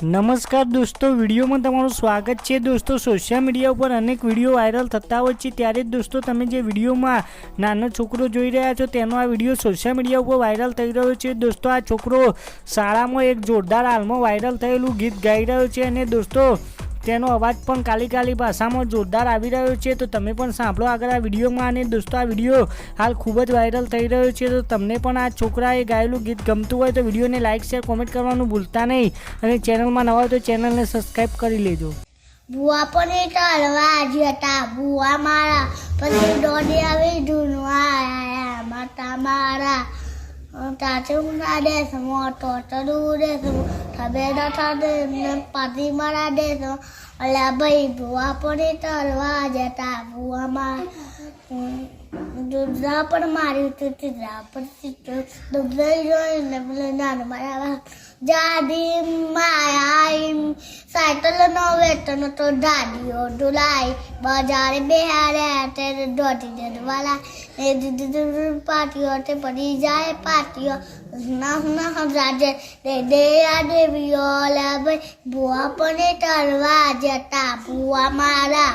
નમસ્કાર દોસ્તો, વિડીયોમાં તમારું સ્વાગત છે। દોસ્તો, સોશિયલ મીડિયા ઉપર અનેક વિડીયો વાયરલ થતા હોય છે, ત્યારે દોસ્તો તમે જે વિડીયોમાં નાનો છોકરો જોઈ રહ્યા છો તેનો આ વિડીયો સોશિયલ મીડિયા ઉપર વાયરલ થઈ રહ્યો છે। દોસ્તો, આ છોકરો શાળામાં એક જોરદાર હાલમાં વાયરલ થયેલું ગીત ગાઈ રહ્યો છે અને દોસ્તો તેનો અવાજ પણ કાલી ભાષામાં જોરદાર આવી રહ્યો છે। તો તમે પણ સાંભળો આગળ આ વિડીયોમાં। અને દોસ્તો, આ વિડીયો હાલ ખૂબ જ વાયરલ થઈ રહ્યો છે। તો તમને પણ આ છોકરાએ ગાયેલું ગીત ગમતું હોય તો વિડીયોને લાઇક શેર કોમેન્ટ કરવાનું ભૂલતા નહીં અને ચેનલમાં નવા હોય તો ચેનલને સબસ્ક્રાઈબ કરી લેજો। बुआ पण टळवा जता बुआ मारा પછી દોડી આવી ધૂનવા આયા માતા મારા તાચું ના દેસ મોટો તડું દેસ થબેડા થાદે પાતી મારા દેસ અલા ભાઈ બુઆ પણ ટળવા જતા બુઆ મારા દુધા પણ મારી તું પર દુધઈ જોઈને નાનું મારા જાદી માયા સાયકલ નો વેતન તો દાદીઓ ડુલાઈ બજારે બેહાર્યા તે દોઢી જડવાલા એ દીદી પાટીઓ તે પડી જાય પાટીઓ ના રાજે દે આ દેવીઓ લા ભાઈ બુઆ પણ ટળવા જતા બુઆ મારા।